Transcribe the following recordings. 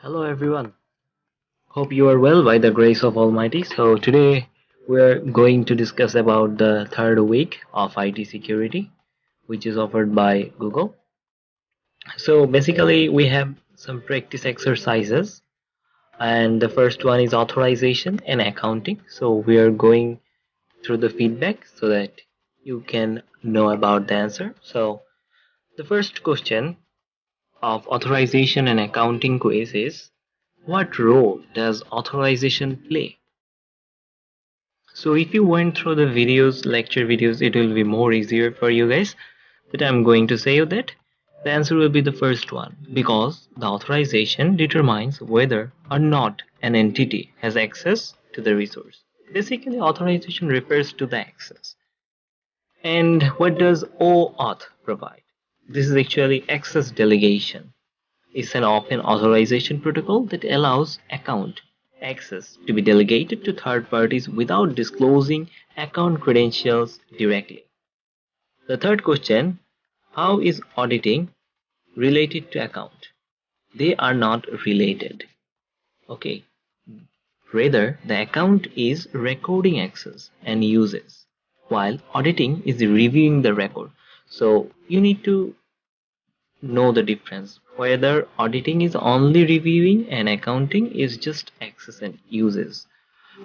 Hello everyone. Hope you are well by the grace of Almighty. So today we are going to discuss about the third week of IT security, which is offered by Google. So basically we have some practice exercises, and the first one is authorization and accounting. So we are going through the feedback so that you can know about the answer. So the first question of authorization and accounting quiz is, what role does authorization play? So if you went through the videos, lecture videos, it will be more easier for you guys. But I'm going to say you that the answer will be the first one, because the authorization determines whether or not an entity has access to the resource. Basically, authorization refers to the access. And what does OAuth provide? This is actually access delegation. It's an open authorization protocol that allows account access to be delegated to third parties without disclosing account credentials directly. The third question, how is auditing related to account? They are not related. Okay. Rather, the account is recording access and uses, while auditing is reviewing the record. So you need to know the difference, whether auditing is only reviewing and accounting is just access and uses.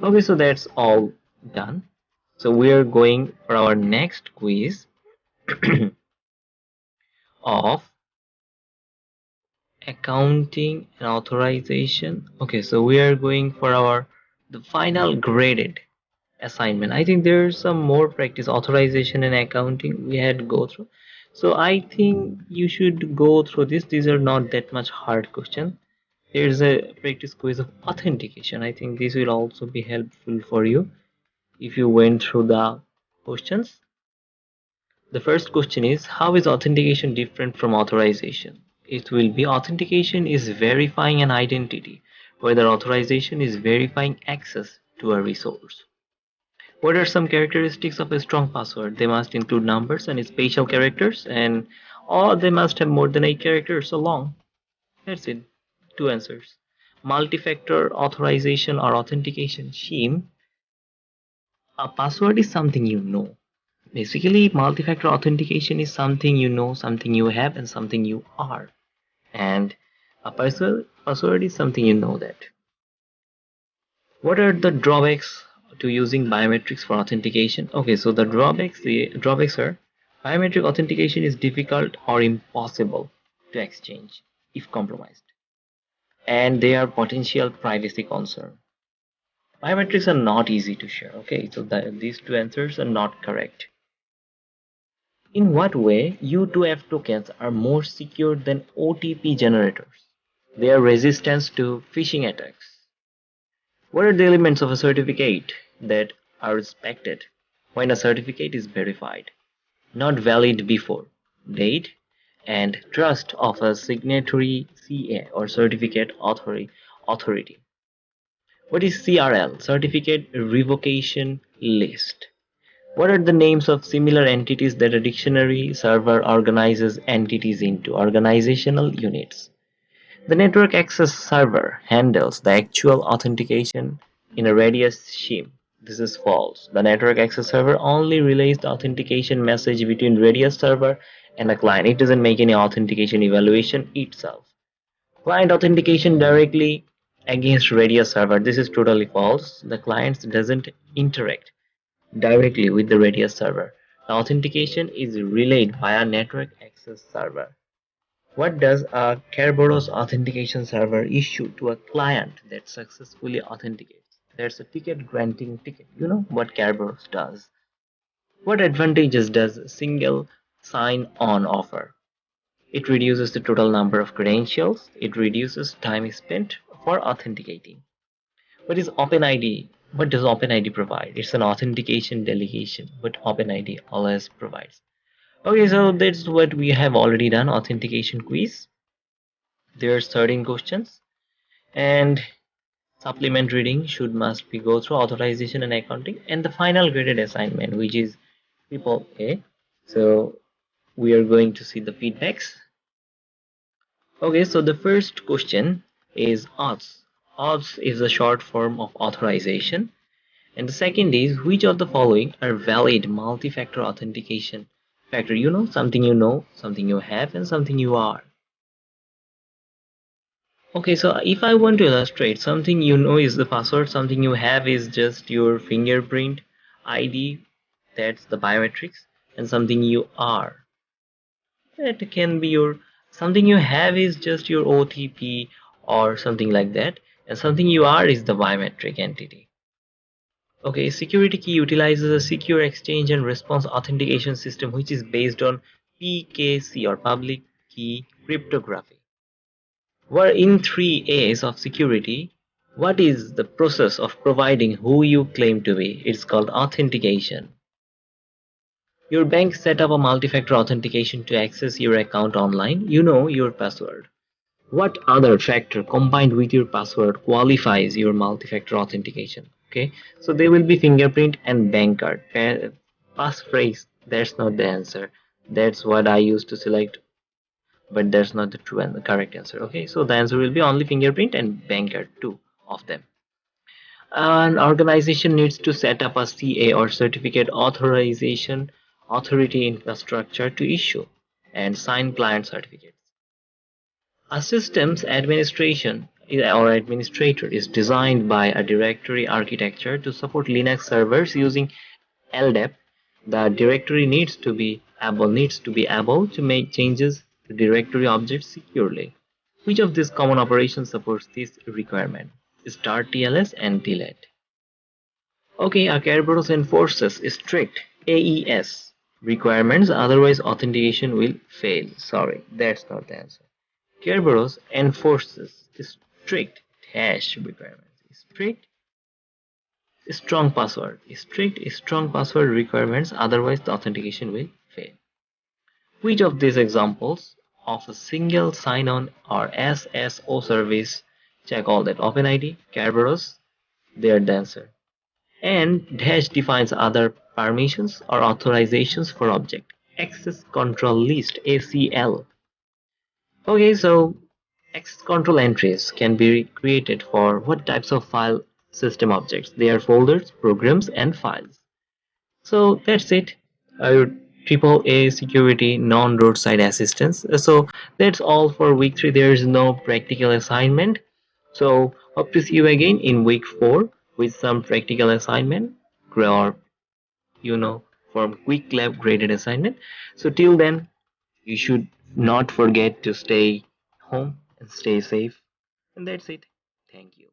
Okay, so that's all done. So we are going for our next quiz of accounting and authorization. Okay, so we are going for our the final graded assignment. I think there's some more practice authorization and accounting we had go through. So I think you should go through this. These are not that much hard questions. Here's a practice quiz of authentication. I think this will also be helpful for you if you went through the questions. The first question is, how is authentication different from authorization? It will be, authentication is verifying an identity, whether authorization is verifying access to a resource. What are some characteristics of a strong password? They must include numbers and special characters, and or they must have more than 8 characters so long. That's it. Two answers. Multi-factor authorization or authentication. Shim, a password is something you know. Basically, multi-factor authentication is something you know, something you have, and something you are. And a password is something you know that. What are the drawbacks to using biometrics for authentication? Okay, so the drawbacks are, biometric authentication is difficult or impossible to exchange if compromised, and they are potential privacy concern. Biometrics are not easy to share. Okay, so these two answers are not correct. In what way U2F tokens are more secure than OTP generators? Their resistance to phishing attacks. What are the elements of a certificate that are respected when a certificate is verified, not valid before date, and trust of a signatory CA or certificate authority? What is CRL? Certificate Revocation List. What are the names of similar entities that a dictionary server organizes entities into? Organizational units. The network access server handles the actual authentication in a radius scheme. This is false. The network access server only relays the authentication message between radius server and the client. It doesn't make any authentication evaluation itself. Client authentication directly against radius server. This is totally false. The client doesn't interact directly with the radius server. The authentication is relayed via network access server. What does a Kerberos authentication server issue to a client that successfully authenticates? That's a ticket granting ticket. You know what Kerberos does. What advantages does single sign-on offer? It reduces the total number of credentials. It reduces time spent for authenticating. What is OpenID? What does OpenID provide? It's an authentication delegation, but OpenID always provides. Okay, so that's what we have already done, authentication quiz. There's 13 questions, and supplement reading should must be go through authorization and accounting, and the final graded assignment, which is triple A. So we are going to see the feedbacks. Okay, so the first question, is auths. Auths is a short form of authorization. And the second is, which of the following are valid multi-factor authentication factor? Something you know, something you have, and something you are. Okay, so if I want to illustrate, something you know is the password, something you have is just your fingerprint ID, that's the biometrics, and something you are. That can be your, something you have is just your OTP or something like that, and something you are is the biometric entity. Okay, security key utilizes a secure exchange and response authentication system which is based on PKC or public key cryptography. We're in 3 A's of security. What is the process of providing who you claim to be? It's called authentication. Your bank set up a multi-factor authentication to access your account online. You know your password. What other factor combined with your password qualifies your multi-factor authentication? Okay, so they will be fingerprint and bank card. Passphrase, that's not the answer. That's what I used to select, but that's not the true and the correct answer. Okay, so the answer will be only fingerprint and bank card, two of them. An organization needs to set up a CA or certificate authorization authority infrastructure to issue and sign client certificates. A systems administration or administrator is designed by a directory architecture to support Linux servers using LDAP. The directory needs to be able to make changes to directory objects securely. Which of these common operations supports this requirement? Start TLS and delete. Okay, a Kerberos enforces strict AES requirements, otherwise authentication will fail. Sorry, that's not the answer. Kerberos enforces strict hash requirements. Strict strong password requirements, otherwise the authentication will fail. Which of these examples of a single sign-on or SSO service, check all that, OpenID, Kerberos, they are the answer. And dash defines other permissions or authorizations for object. Access control list, ACL. Okay, so access control entries can be created for what types of file system objects? They are folders, programs, and files. So that's it. Your triple A security non-roadside assistance. So that's all for week 3. There is no practical assignment. So hope to see you again in week 4 with some practical assignment or from Qwiklab graded assignment. So till then, you should not forget to stay home and stay safe. And that's it. Thank you.